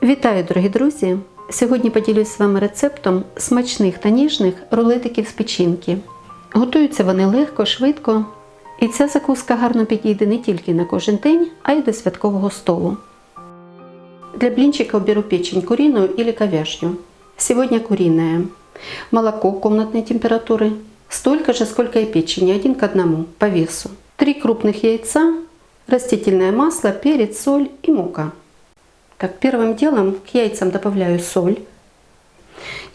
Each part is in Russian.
Вітаю, дорогі друзі! Сьогодні поділюсь з вами рецептом смачних та ніжних рулетиків з печінки. Готуються вони легко, швидко, і ця закуска гарно підійде не тільки на кожен день, а й до святкового столу. Для блинчиков беру печень куриную или говяжью. Сегодня куриная. Молоко комнатной температуры, столько же, сколько и печени, 1 к 1 по весу. 3 крупных яйца, растительное масло, перец, соль и мука. Так, первым делом к яйцам добавляю соль.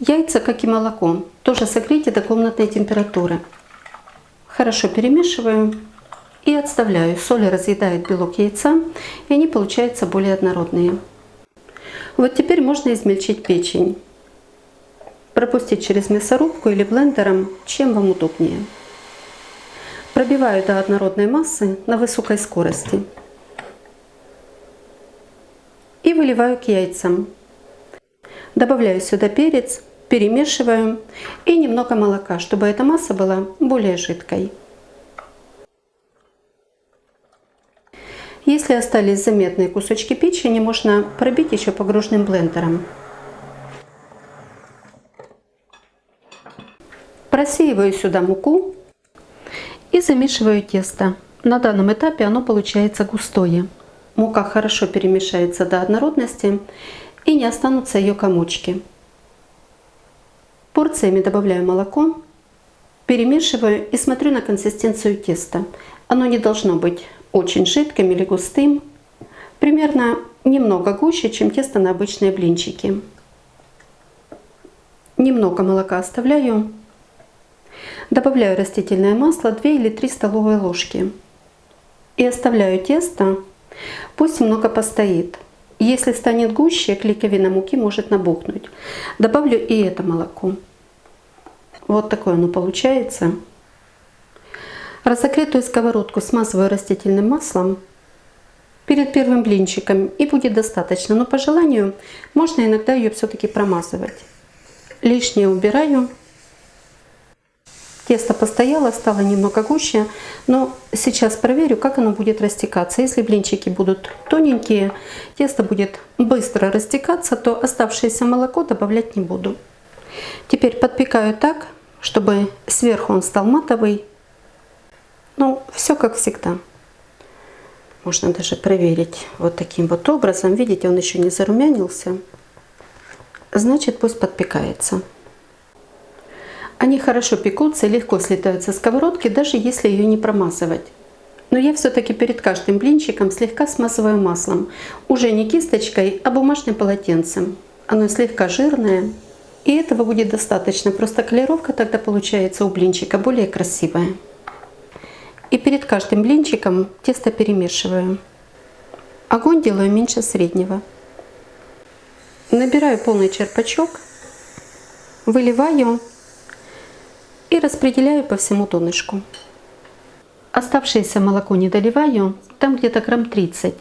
Яйца, как и молоко, тоже согрейте до комнатной температуры. Хорошо перемешиваю и отставляю. Соль разъедает белок яйца, и они получаются более однородные. Вот теперь можно измельчить печень. Пропустить через мясорубку или блендером, чем вам удобнее. Пробиваю до однородной массы на высокой скорости. И выливаю к яйцам. Добавляю сюда перец, перемешиваю и немного молока, чтобы эта масса была более жидкой. Если остались заметные кусочки печени, можно пробить еще погружным блендером. Просеиваю сюда муку и замешиваю тесто. На данном этапе оно получается густое. Мука хорошо перемешается до однородности и не останутся ее комочки. Порциями добавляю молоко, перемешиваю и смотрю на консистенцию теста. Оно не должно быть очень жидким или густым, примерно немного гуще, чем тесто на обычные блинчики. Немного молока оставляю. Добавляю растительное масло 2 или 3 столовые ложки. И оставляю тесто, пусть немного постоит. Если станет гуще, клейковина муки может набухнуть. Добавлю и это молоко. Вот такое оно получается. Разогретую сковородку смазываю растительным маслом перед первым блинчиком, и будет достаточно. Но по желанию можно иногда ее все-таки промазывать. Лишнее убираю. Тесто постояло, стало немного гуще, но сейчас проверю, как оно будет растекаться. Если блинчики будут тоненькие, тесто будет быстро растекаться, то оставшееся молоко добавлять не буду. Теперь подпекаю так, чтобы сверху он стал матовый. Ну, все как всегда. Можно даже проверить вот таким вот образом. Видите, он еще не зарумянился. Значит, пусть подпекается. Они хорошо пекутся и легко слетают со сковородки, даже если ее не промазывать. Но я все-таки перед каждым блинчиком слегка смазываю маслом. Уже не кисточкой, а бумажным полотенцем. Оно слегка жирное. И этого будет достаточно. Просто колировка тогда получается у блинчика более красивая. И перед каждым блинчиком тесто перемешиваю. Огонь делаю меньше среднего. Набираю полный черпачок. Выливаю. И распределяю по всему донышку. Оставшееся молоко не доливаю, там где-то грамм 30.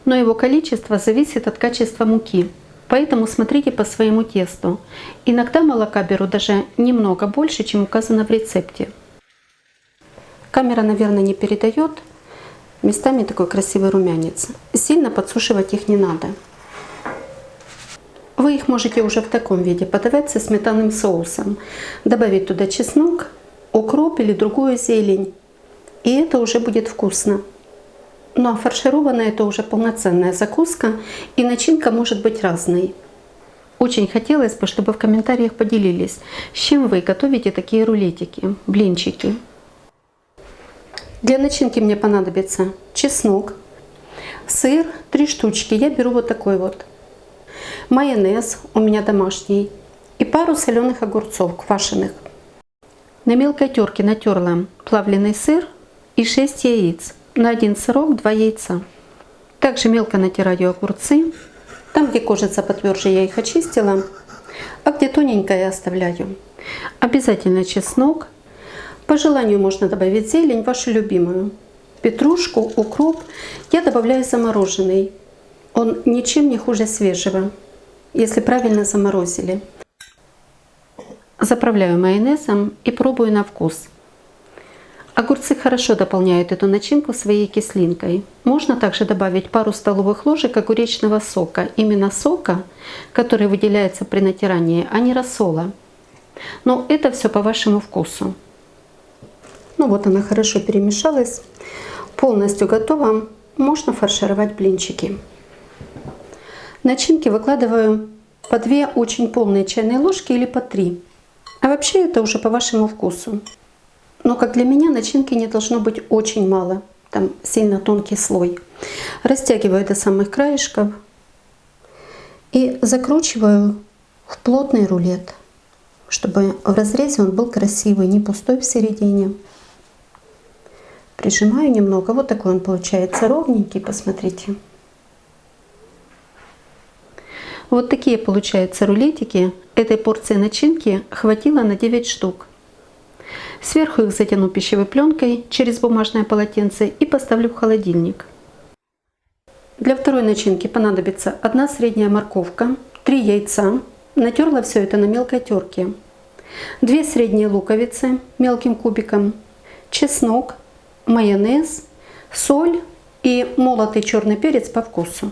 Но его количество зависит от качества муки. Поэтому смотрите по своему тесту. Иногда молока беру даже немного больше, чем указано в рецепте. Камера, наверное, не передает. Местами такой красивый румянец. Сильно подсушивать их не надо. Вы их можете уже в таком виде подавать со сметанным соусом. Добавить туда чеснок, укроп или другую зелень. И это уже будет вкусно. Ну а фаршированная это уже полноценная закуска. И начинка может быть разной. Очень хотелось бы, чтобы в комментариях поделились, с чем вы готовите такие рулетики, блинчики. Для начинки мне понадобится чеснок, сыр 3 штучки. Я беру вот такой вот. Майонез у меня домашний и пару соленых огурцов квашеных. На мелкой терке натерла плавленый сыр и 6 яиц. На 1 сырок 2 яйца. Также мелко натираю огурцы. Там, где кожица потверже, я их очистила, а где тоненькая, я оставляю. Обязательно чеснок. По желанию можно добавить зелень, вашу любимую. Петрушку, укроп. Я добавляю замороженный. Он ничем не хуже свежего, если правильно заморозили. Заправляю майонезом и пробую на вкус. Огурцы хорошо дополняют эту начинку своей кислинкой. Можно также добавить пару столовых ложек огуречного сока. Именно сока, который выделяется при натирании, а не рассола. Но это все по вашему вкусу. Ну вот она хорошо перемешалась. Полностью готова. Можно фаршировать блинчики. Начинки выкладываю по 2 очень полные чайные ложки или по 3. А вообще это уже по вашему вкусу. Но как для меня начинки не должно быть очень мало. Там сильно тонкий слой. Растягиваю до самых краешков. И закручиваю в плотный рулет. Чтобы в разрезе он был красивый, не пустой в середине. Прижимаю немного. Вот такой он получается ровненький. Посмотрите. Вот такие получаются рулетики. Этой порции начинки хватило на 9 штук. Сверху их затяну пищевой пленкой через бумажное полотенце и поставлю в холодильник. Для второй начинки понадобится 1 средняя морковка, 3 яйца. Натерла все это на мелкой терке. 2 средние луковицы мелким кубиком, чеснок, майонез, соль и молотый черный перец по вкусу.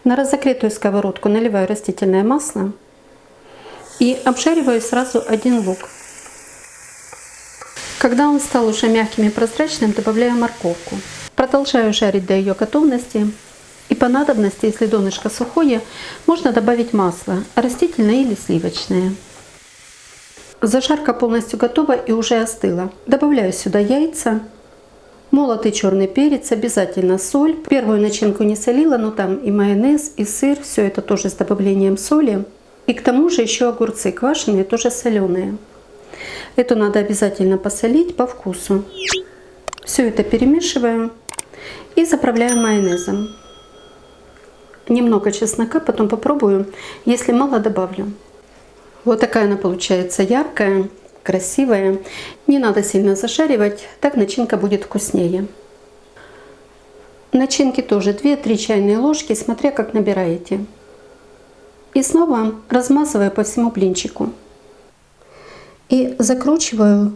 На разогретую сковородку наливаю растительное масло и обжариваю сразу 1 лук. Когда он стал уже мягким и прозрачным, добавляю морковку. Продолжаю жарить до ее готовности. И по надобности, если донышко сухое, можно добавить масло, растительное или сливочное. Зажарка полностью готова и уже остыла. Добавляю сюда яйца, молотый черный перец, обязательно соль. Первую начинку не солила, но там и майонез, и сыр, все это тоже с добавлением соли. И к тому же еще огурцы квашеные, тоже соленые. Эту надо обязательно посолить по вкусу. Все это перемешиваю и заправляю майонезом. Немного чеснока, потом попробую. Если мало, добавлю. Вот такая она получается яркая, красивая. Не надо сильно зажаривать, так начинка будет вкуснее. Начинки тоже 2-3 чайные ложки, смотря как набираете. И снова размазываю по всему блинчику. И закручиваю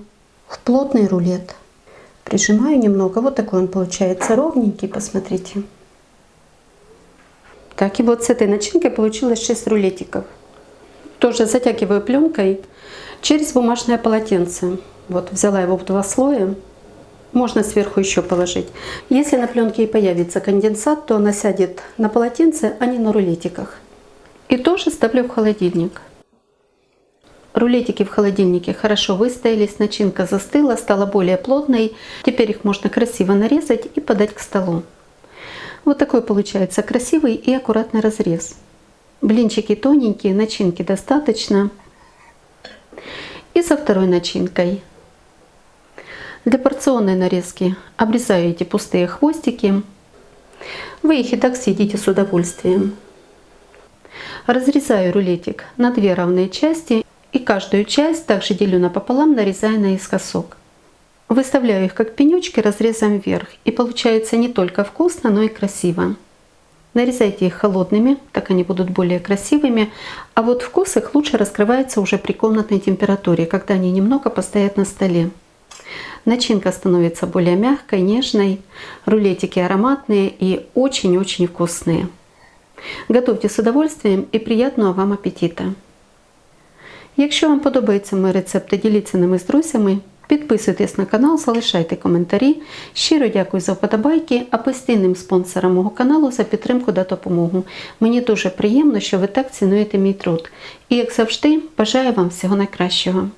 в плотный рулет. Прижимаю немного. Вот такой он получается ровненький, посмотрите. Так, и вот с этой начинкой получилось 6 рулетиков. Тоже затягиваю пленкой через бумажное полотенце. Вот взяла его в 2 слоя. Можно сверху еще положить. Если на пленке и появится конденсат, то она сядет на полотенце, а не на рулетиках. И тоже ставлю в холодильник. Рулетики в холодильнике хорошо выстоялись, начинка застыла, стала более плотной. Теперь их можно красиво нарезать и подать к столу. Вот такой получается красивый и аккуратный разрез. Блинчики тоненькие, начинки достаточно. И со второй начинкой. Для порционной нарезки обрезаю эти пустые хвостики. Вы их и так съедите с удовольствием. Разрезаю рулетик на 2 равные части. И каждую часть также делю напополам, нарезая наискосок. Выставляю их как пенечки разрезом вверх. И получается не только вкусно, но и красиво. Нарезайте их холодными, так они будут более красивыми. А вот вкус их лучше раскрывается уже при комнатной температуре, когда они немного постоят на столе. Начинка становится более мягкой, нежной. Рулетики ароматные и очень-очень вкусные. Готовьте з удовольствием і приємного вам апетита! Якщо вам подобаються мої рецепти, діліться ними з друзями, підписуйтесь на канал, залишайте коментарі. Щиро дякую за вподобайки, а постійним спонсорам мого каналу за підтримку та допомогу. Мені дуже приємно, що ви так цінуєте мій труд. І як завжди, бажаю вам всього найкращого.